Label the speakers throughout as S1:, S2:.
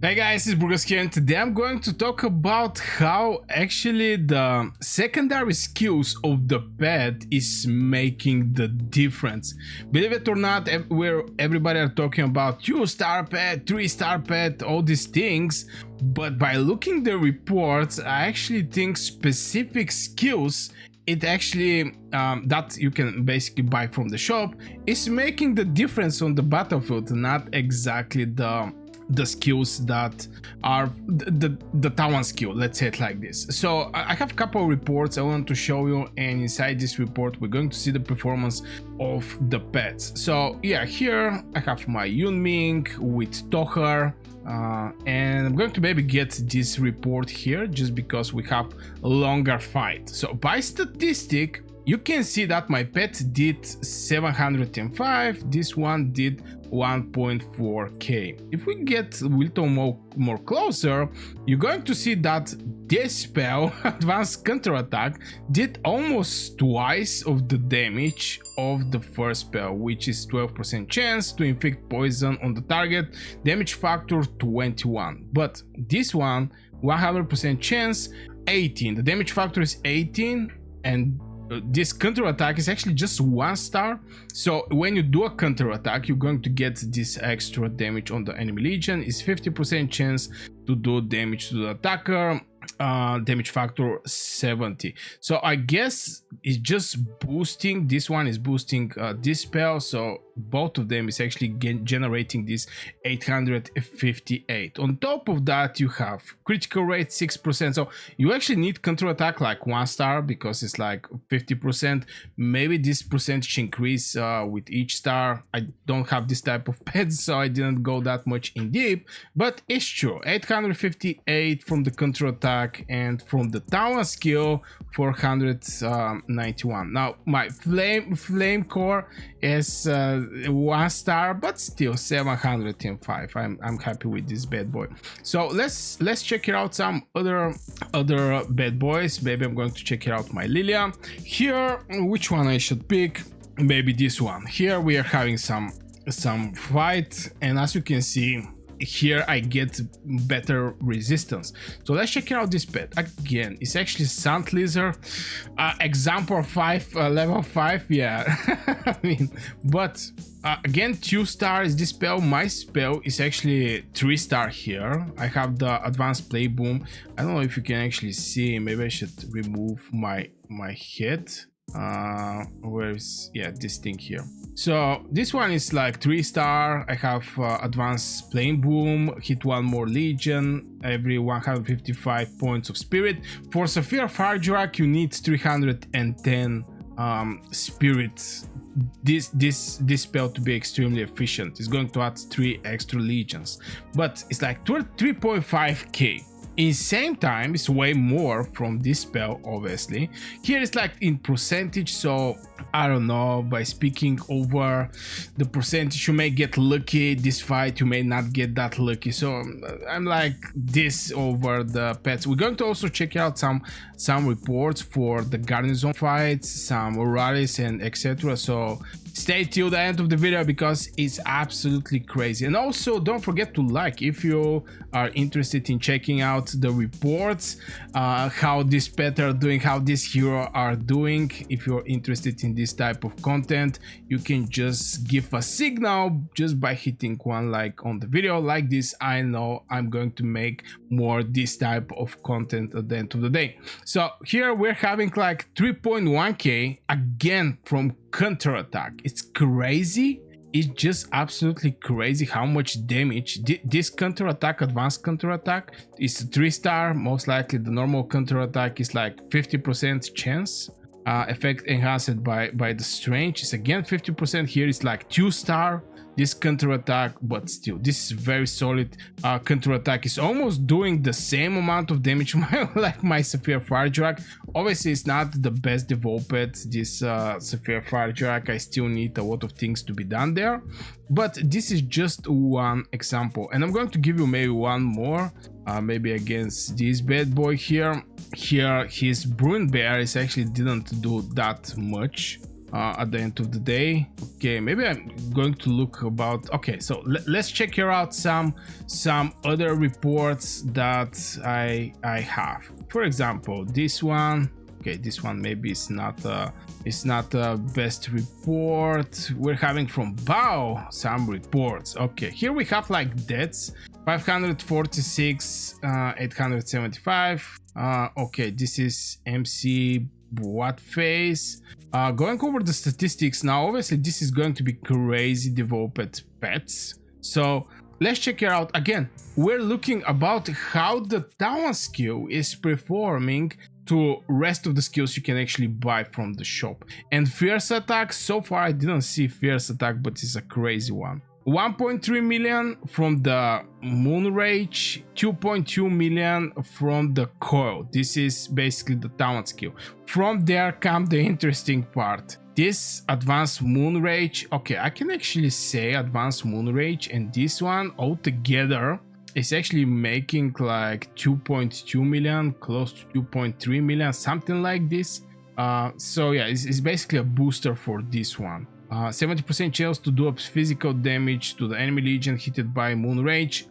S1: Hey guys, it's Burgos here, and today I'm going to talk about how actually the secondary skills of the pet is making the difference. Believe it or not, where everybody are talking about 2-star pet, 3-star pet, all these things, but by looking the reports, I actually think specific skills it actually that you can basically buy from the shop is making the difference on the battlefield, not exactly the skills that are the talent skill, let's say it like this. So I have a couple of reports I want to show you, and inside this report we're going to see the performance of the pets. So yeah, here I have my Ming with Tohar, and I'm going to maybe get this report here just because we have a longer fight. So by statistic you can see that my pet did 705, this one did 1.4k. If we get a little more closer, you're going to see that this spell, Advanced Counterattack, did almost twice of the damage of the first spell, which is 12% chance to inflict poison on the target, damage factor 21. But this one, 100% chance, 18. The damage factor is 18, and this counter attack is actually just 1 star. So when you do a counter attack, you're going to get this extra damage on the enemy legion. It's 50% chance to do damage to the attacker, damage factor 70. So I guess it's just boosting, this one is boosting this spell, so both of them is actually generating this 858. On top of that you have critical rate 6%, so you actually need counter attack like 1 star because it's like 50%. Maybe this percentage increase with each star. I don't have this type of pets, so I didn't go that much in deep, but it's true. 858 from the counter attack, and from the talent skill 491. Now my flame core is 1 star, but still 705. I'm happy with this bad boy. So let's check it out some other bad boys. Maybe I'm going to check it out my Lilia. Here, which one I should pick? Maybe this one. Here we are having some fight, and as you can see here I get better resistance. So let's check out this pet again. It's actually Sand Lizard, example 5, level 5. Yeah. I mean, but again 2 stars this spell. My spell is actually 3 star here. I have the advanced play boom. I don't know if you can actually see. Maybe I should remove my head. Where is, yeah, this thing here. So this one is like 3 star. I have advanced playing boom, hit 1 more legion every 155 points of spirit. For Sapphire Faedrake you need 310 spirit. This spell to be extremely efficient. It's going to add 3 extra legions, but it's like 3.5k. In same time, it's way more from this spell, obviously. Here it's like in percentage, so I don't know, by speaking over the percentage you may get lucky. This fight you may not get that lucky, so I'm like this over the pets. We're going to also check out some reports for the garrison fights, some rallies and etc. So stay till the end of the video because it's absolutely crazy. And also don't forget to like if you are interested in checking out the reports, how this pet are doing, how this hero are doing. If you're interested in this type of content, you can just give a signal just by hitting 1 like on the video. Like this, I know I'm going to make more this type of content at the end of the day. So here we're having like 3.1k again from Counterattack. It's crazy. It's just absolutely crazy how much damage this Counterattack, advanced Counterattack, is 3 star. Most likely the normal Counterattack is like 50% chance. Effect enhanced by the strange is again 50%. Here is like 2 star this Counterattack, but still this is very solid. Counterattack is almost doing the same amount of damage like my Sapphire Faedrake. Obviously it's not the best developed, this Sapphire Faedrake. I still need a lot of things to be done there, but this is just one example, and I'm going to give you maybe one more, maybe against this bad boy here. Here his Brune Bear is actually didn't do that much. at the end of the day. Okay, maybe I'm going to look about. Okay, so let's check here out some other reports that I have. For example, this one. Okay, this one maybe it's not the best report. We're having from Bao some reports. Okay, here we have like deaths 546, 875. Okay, this is MC what phase. Going over the statistics now, obviously this is going to be crazy developed pets. So let's check it out again. We're looking about how the talent skill is performing to rest of the skills you can actually buy from the shop. And fierce attack, so far I didn't see fierce attack, but it's a crazy one. 1.3 million from the Moon Rage, 2.2 million from the Coil. This is basically the talent skill. From there come the interesting part. This advanced Moon Rage, okay, I can actually say advanced Moon Rage and this one altogether is actually making like 2.2 million, close to 2.3 million, something like this. So yeah, it's basically a booster for this one. 70% chance to do physical damage to the enemy legion hit by Moon Rage.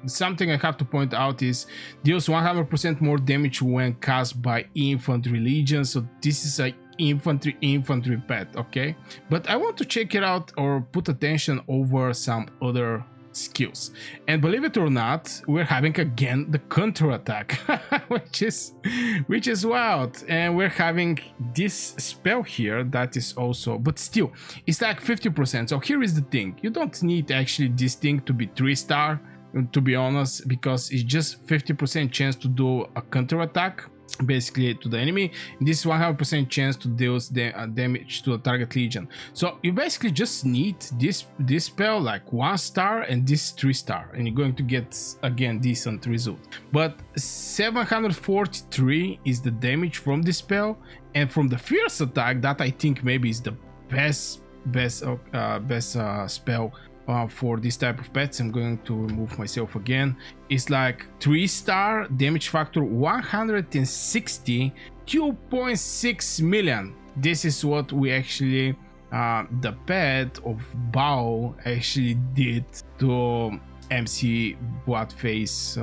S1: Something I have to point out is deals 100% more damage when cast by infantry legion. So this is a infantry pet, okay? But I want to check it out or put attention over some other skills, and believe it or not, we're having again the counterattack, which is wild. And we're having this spell here that is also, but still it's like 50%. So here is the thing, you don't need actually this thing to be 3-star, to be honest, because it's just 50% chance to do a counterattack basically to the enemy. This is 100% chance to deal damage to a target legion. So you basically just need this spell like 1-star and this 3-star, and you're going to get again decent result. But 743 is the damage from this spell, and from the fierce attack, that I think maybe is the best spell for this type of pets. I'm going to remove myself again. It's like 3-star damage factor 160, 2.6 million. This is what we actually the pet of Bao actually did to MC Bloodface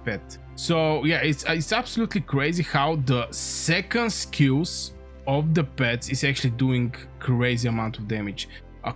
S1: pet. So yeah, it's absolutely crazy how the second skills of the pets is actually doing crazy amount of damage.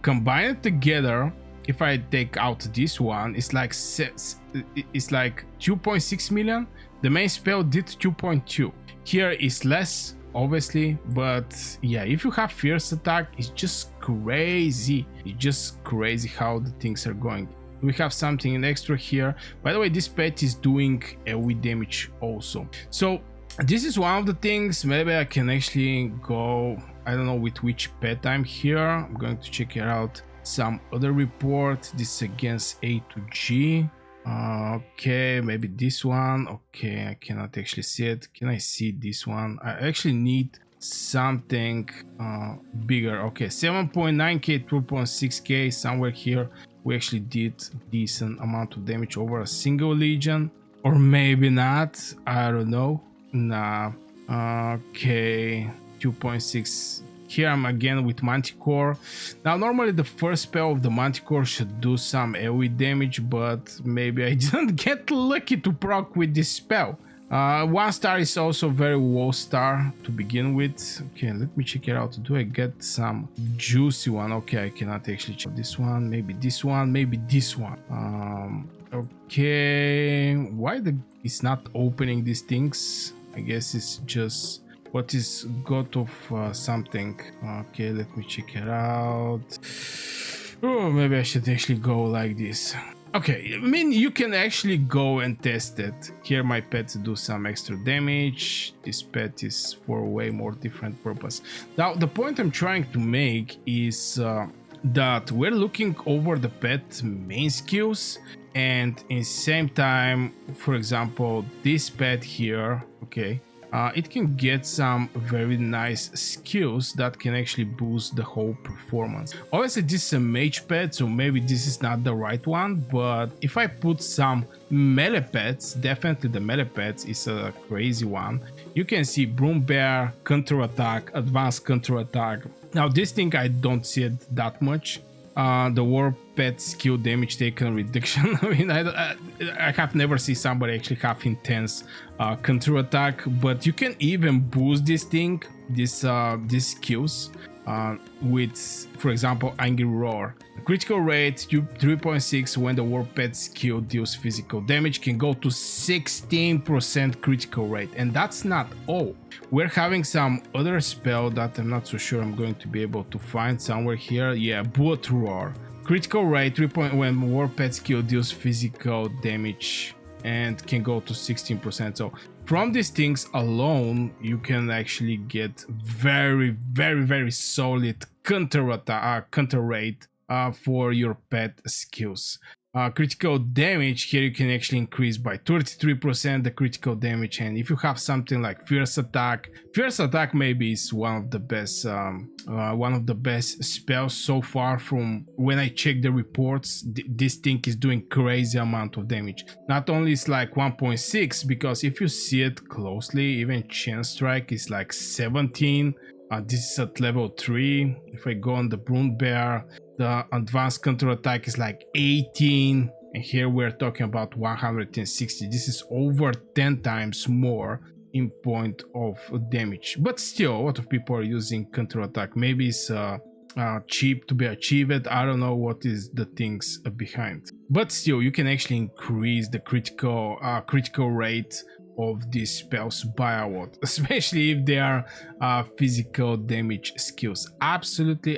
S1: Combined together, if I take out this one, it's like 2.6 million. The main spell did 2.2. Here is less, obviously, but yeah, if you have fierce attack, it's just crazy. It's just crazy how the things are going. We have something extra here. By the way, this pet is doing AoE damage also. So this is one of the things. Maybe I can actually go, I don't know with which pet I'm here. I'm going to check it out. Some other report. This is against A to G. Okay, maybe this one. Okay, I cannot actually see it. Can I see this one? I actually need something bigger. Okay, 7.9k, 2.6k, somewhere here. We actually did decent amount of damage over a single legion, or maybe not. I don't know. Nah. Okay, 2.6. Here I'm again with Manticore. Now normally the first spell of the Manticore should do some AoE damage, but maybe I didn't get lucky to proc with this spell. 1-star is also very low star to begin with. Okay, let me check it out. Do I get some juicy one? Okay, I cannot actually check this one. Maybe this one, maybe this one. Okay, why it's not opening these things? I guess it's just what is got of something. Okay, let me check it out. Oh, maybe I should actually go like this. Okay, I mean, you can actually go and test it. Here my pets do some extra damage. This pet is for a way more different purpose. Now, the point I'm trying to make is that we're looking over the pet main skills, and in same time, for example, this pet here, okay, it can get some very nice skills that can actually boost the whole performance. Obviously this is a mage pet, so maybe this is not the right one, but if I put some melee pets, definitely the melee pets is a crazy one. You can see Broom Bear, Counterattack, Advanced Counterattack. Now this thing I don't see it that much. The war pet skill damage taken reduction. I mean, I have never seen somebody actually have intense counterattack, but you can even boost this thing, these skills with, for example, Angry Roar. Critical rate 3.6 when the war pet skill deals physical damage, can go to 16% critical rate, and that's not all. We're having some other spell that I'm not so sure I'm going to be able to find somewhere here. Yeah, Bullet Roar. Critical rate 3. When war pet skill deals physical damage and can go to 16%. So from these things alone, you can actually get very solid counter rate for your pet skills. Critical damage, here you can actually increase by 33% the critical damage, and if you have something like Fierce Attack maybe is one of the best spells so far. From when I check the reports, this thing is doing crazy amount of damage. Not only it's like 1.6, because if you see it closely, even Chain Strike is like 17. This is at level 3. If I go on the Broom Bear, the advanced counterattack is like 18, and here we're talking about 160. This is over 10 times more in point of damage. But still, a lot of people are using counterattack. Maybe it's cheap to be achieved. I don't know what is the things behind. But still, you can actually increase the critical rate of these spells by a lot, especially if they are physical damage skills. Absolutely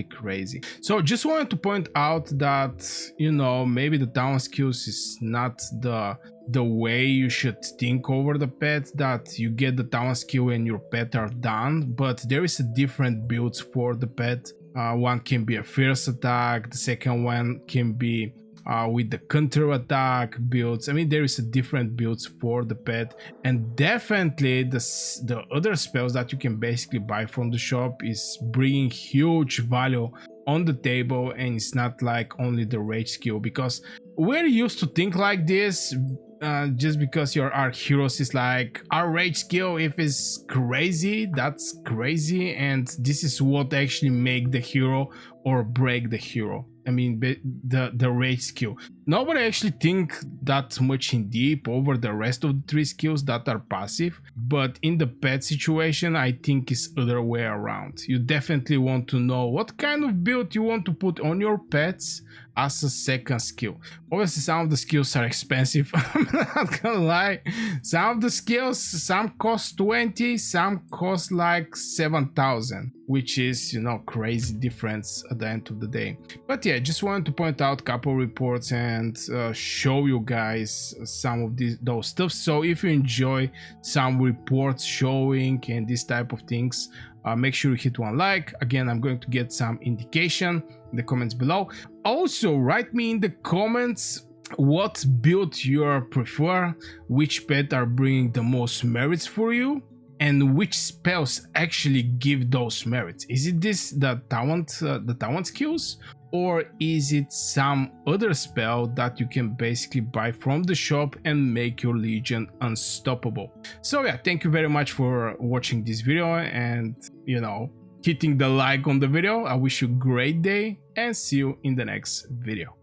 S1: crazy. So just wanted to point out that, you know, maybe the down skills is not the way you should think over the pet, that you get the down skill and your pet are done, but there is a different builds for the pet. One can be a Fierce Attack, the second one can be with the counter-attack builds. I mean, there is a different builds for the pet, and definitely the other spells that you can basically buy from the shop is bringing huge value on the table, and it's not like only the rage skill, because we're used to think like this. Just because our heroes is like, our rage skill, if it's crazy, that's crazy, and this is what actually make the hero or break the hero. I mean, the rage skill. Nobody actually think that much in deep over the rest of the 3 skills that are passive, but in the pet situation, I think it's other way around. You definitely want to know what kind of build you want to put on your pets as a second skill. Obviously, some of the skills are expensive. I'm not gonna lie. Some of the skills, some cost 20, some cost like 7,000, which is, you know, crazy difference at the end of the day. But yeah, just wanted to point out a couple reports and show you guys some of those stuff. So if you enjoy some reports showing and this type of things, make sure you hit one like. Again, I'm going to get some indication in the comments below. Also, write me in the comments what build you prefer, which pet are bringing the most merits for you, and which spells actually give those merits. Is it the talent skills, or is it some other spell that you can basically buy from the shop and make your legion unstoppable? So yeah, thank you very much for watching this video and, you know, hitting the like on the video. I wish you a great day and see you in the next video.